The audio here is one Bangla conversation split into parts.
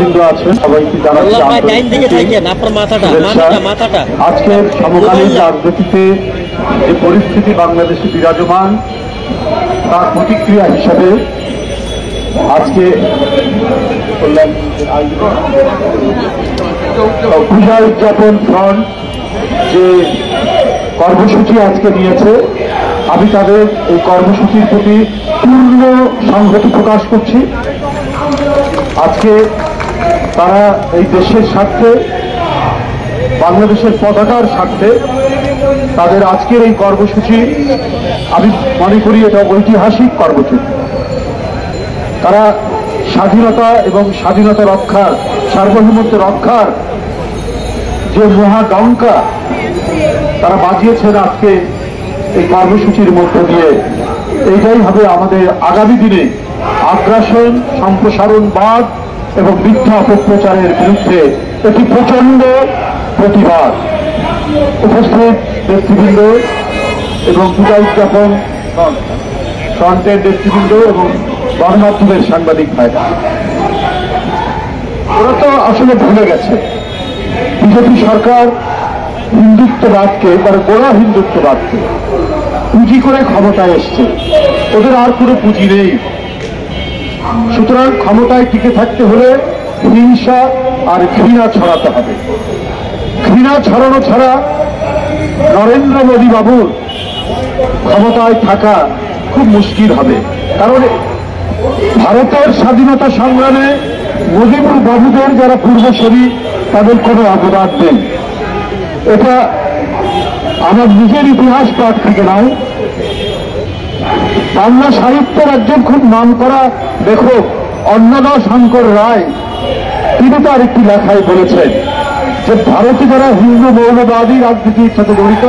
নেতৃবৃন্দ আছেন সবাইকে জানাচ্ছি আজকের সমকালীন রাজনীতিতে যে পরিস্থিতি বাংলাদেশে বিরাজমান তার প্রতিক্রিয়া হিসাবে আজকে পূজা উদযাপন ফ্রন্ট যে কর্মসূচি আজকে নিয়েছে, আমি তাদের এই কর্মসূচির প্রতি পূর্ণ সংহতি প্রকাশ করছি। আজকে তারা এই দেশের স্বার্থে, বাংলাদেশের পতাকার স্বার্থে তাদের আজকের এই কর্মসূচি আমি মনে করি এটা ঐতিহাসিক কর্মসূচি। তারা স্বাধীনতা এবং স্বাধীনতা রক্ষার, সার্বভৌমত্ব রক্ষার যে মহাডঙ্কা তারা বাজিয়েছেন আজকে এই কর্মসূচির মধ্য দিয়ে। এইটাই হবে আমাদের আগামী দিনে আগ্রাসন, সম্প্রসারণবাদ এবং মিথ্যা অপপ্রচারের বিরুদ্ধে একটি প্রচন্ড প্রতিবাদ। উপস্থিত নেতৃবৃন্দ এবং পূজা উদযাপন ফ্রন্টের নেতৃবৃন্দ এবং গণমাধ্যমের সাংবাদিক ভাইরা, ওরা তো আসলে ভুলে গেছে বিজেপি সরকার হিন্দুত্ববাদকে, মানে গোড়া হিন্দুত্ববাদকে পুঁজি করে ক্ষমতায় এসছে। ওদের আর কোনো পুঁজি নেই। সুতরাং ক্ষমতায় টিকে থাকতে হলে হিংসা আর ঘৃণা ছড়াতে হবে। ঘৃণা ছড়ানো ছাড়া নরেন্দ্র মোদী বাবুর ক্ষমতায় থাকা খুব মুশকিল হবে। কারণ ভারতের স্বাধীনতা সংগ্রামে মোদীপুর বাবুদের যারা পূর্বসূরি তাদের কোনো অবদান নেই। এটা আমার নিজের ইতিহাস পাঠ থেকে নয়, বাংলা সাহিত্যের একজন খুব নাম করা লেখক অন্নদা শঙ্কর রায়, তিনি তার একটি লেখায় বলেছেন যে ভারতে যারা হিন্দু মৌলবাদী রাজনীতির সাথে জড়িত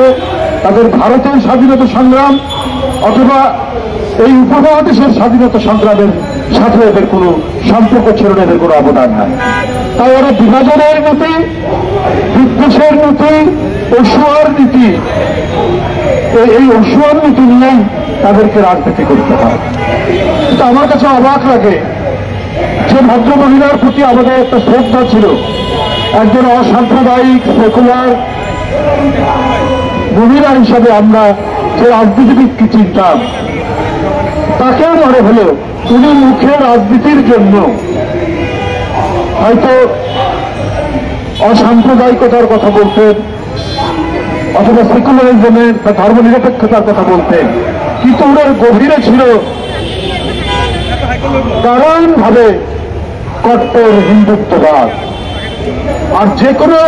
তাদের ভারতের স্বাধীনতা সংগ্রাম অথবা এই উপমহাদেশের স্বাধীনতা সংগ্রামের সাথে এদের কোনো সম্পর্ক ছিল না, এদের কোনো অবদান নাই। তাই ওরা বিভাজনের নীতি, বিদ্বেষের নীতি, অসুয়ার নীতি, এই অসুয়ার নীতি নিয়েই তাদেরকে রাজনীতি করতে হয়। কিন্তু আমার কাছে অবাক লাগে যে ভদ্রমহিলার প্রতি আমাদের একটা শ্রদ্ধা ছিল, একজন অসাম্প্রদায়িক সেকুলার মহিলা হিসাবে আমরা যে রাজনীতিবিদকে চিনতাম, তাকেও মনে হলো উনি মুখে রাজনীতির জন্য হয়তো অসাম্প্রদায়িকতার কথা বলতেন অথবা সেকুলারিজমের বা ধর্মনিরপেক্ষতার কথা বলতেন, কিন্তু ওনার গভীরে ছিল দারুণভাবে কট্টর হিন্দুত্ববাদ। আর যে কোনো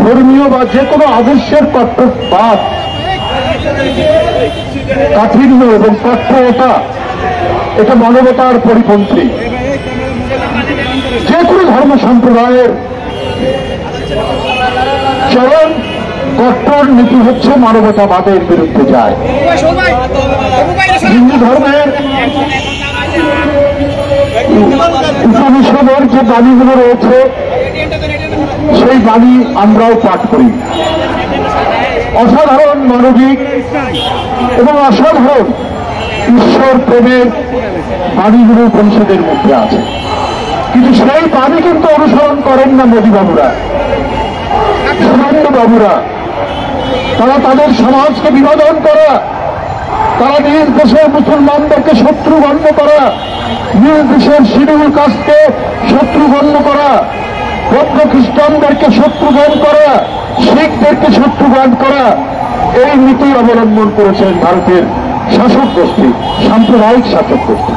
ধর্মীয় বা যে কোনো আদর্শের কট্টরবাদ, কাঠিন্য এবং কঠোরতা এটা মানবতার পরিপন্থী। যে কোনো ধর্ম সম্প্রদায়ের চরম কট্টর নীতি হচ্ছে মানবতাবাদের বিরুদ্ধে যায়। হিন্দু ধর্মের উপনিষদের যে বাণীগুলো রয়েছে সেই বাণী আমরাও পাঠ করি। অসাধারণ মানবিক এবং অসাধারণ ঈশ্বর প্রেমের বাণীগুলো উপনিষদের মধ্যে আছে, কিন্তু সেই বাণী কিন্তু অনুসরণ করেন না মোদী বাবুরা, সুরেন্দ্র বাবুরা। তারা তাদের সমাজকে বিভাজন করা, তারা নিজ দেশের মুসলমানদেরকে শত্রু গণ্য করা, নিজ দেশের শিডিউল কাস্টকে শত্রু গণ্য করা, বৌদ্ধ খ্রিস্টানদেরকে শত্রুঘাত করা, শিখদেরকে শত্রুঘাত করা, এই নীতি অবলম্বন করেছেন ভারতের শাসক গোষ্ঠী, সাম্প্রদায়িক শাসক গোষ্ঠী।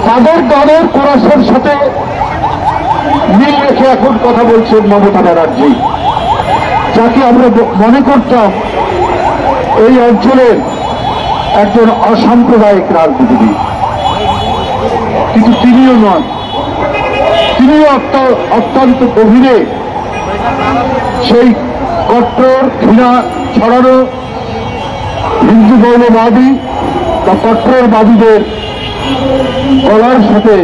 তাদের দলের কোরাসের সাথে মিল রেখে এখন কথা বলছেন মমতা ব্যানার্জি, যাকে আমরা মনে করতাম এই অঞ্চলের একজন অসাম্প্রদায়িক রাজনীতিবিদ, কিন্তু তিনিও নন। তিনিও অত্যন্ত গভীরে সেই কট্টর ঘৃণা ছড়ানো হিন্দু মৌলবাদী বা কট্টরবাদীদের গলার সাথে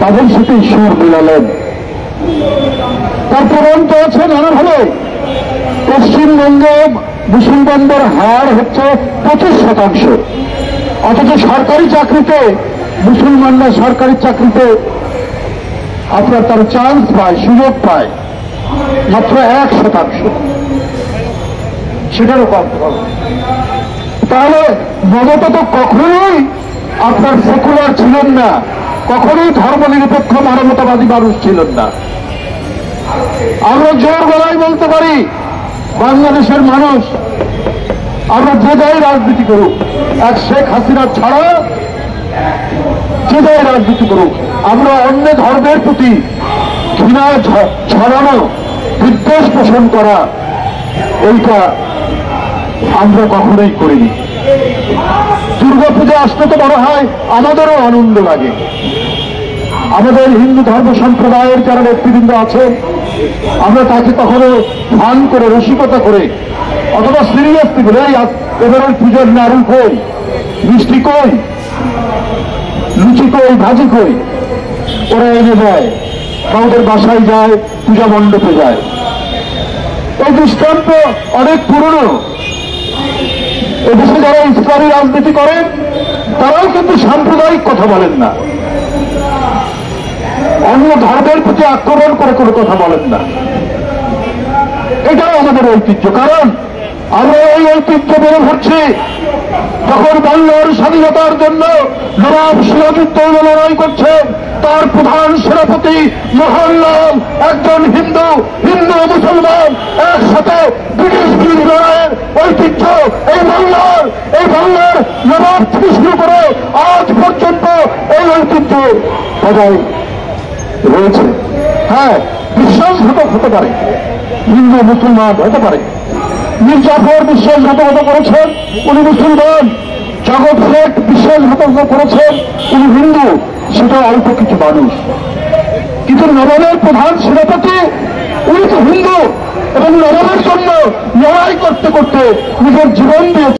তাদের সাথে সুর মিলালেন। তার প্রমাণ তো আছে নানাভাবে। পশ্চিমবঙ্গে মুসলমানদের হার হচ্ছে 25%, অথচ সরকারি চাকরিতে মুসলমানরা সরকারি চাকরিতে আপনার তার চান্স পায়, সুযোগ পায় মাত্র 1%, সেটারও কম হবে। তাহলে মমতা তো কখনোই আপনার সেকুলার ছিলেন না, কখনোই ধর্মনিরপেক্ষ মানবতাবাদী মানুষ ছিলেন না। আমরা জোর গলায় বলতে পারি, বাংলাদেশের মানুষ আমরা যে যাই রাজনীতি করুক, এক শেখ হাসিনা ছাড়া যে যাই রাজনীতি করুক, আমরা অন্য ধর্মের প্রতি ঘৃণা ছড়ানো, বিদ্বেষ পোষণ করা, এইটা আমরা কখনোই করিনি। দুর্গাপূজা আসতে তো বড় হয়, আমাদেরও আনন্দ লাগে। আমাদের হিন্দু ধর্ম সম্প্রদায়ের যারা নেতৃবৃন্দ আছেন, আমরা তাকে কখনো ফান করে, রসিকতা করে, অথবা সিরিয়াসলি বলে এবার ওই পুজোর নাড়ু কই, মিষ্টি কই, লুচি কই, ভাজি কই, ওরা এনে দেয়, আমাদের বাসায় যায়, পূজা মণ্ডপে যায়। এই দৃষ্টান্ত অনেক পুরনো। এদেশে যারা ইসলামী রাজনীতি করেন তারাও কিন্তু সাম্প্রদায়িক কথা বলেন না, অন্য ধর্মের প্রতি আক্রমণ করে কোনো কথা বলেন না। এটাও আমাদের ঐতিহ্য, কারণ আমরা এই ঐতিহ্য বেড়ে উঠছি। যখন বাংলার স্বাধীনতার জন্য নবাব সিরাজউদ্দৌলা লড়াই করছেন, তার প্রধান সেনাপতি মোহনলাল একজন হিন্দু, হিন্দু মুসলমান একসাথে ব্রিটিশ বিরোধী লড়াইয়ের ঐতিহ্য এই বাংলার নবাব থেকে শুরু করে আজ পর্যন্ত এই ঐতিহ্য বজায় রয়েছে। হ্যাঁ, বিশ্বাসঘাতক হতে পারে, হিন্দু মুসলমান হতে পারে। মীর জাফর বিশ্বাসঘাতকতা করেছেন, উনি মুসলমান। জগৎ শেখ বিশ্বাসঘাতকতা করেছেন, উনি হিন্দু। সেটা অল্প কিছু মানুষ, কিন্তু নবাবের প্রধান সেনাপতি উনি তো হিন্দু, এবং নবাবের জন্য লড়াই করতে করতে নিজের জীবন দিয়ে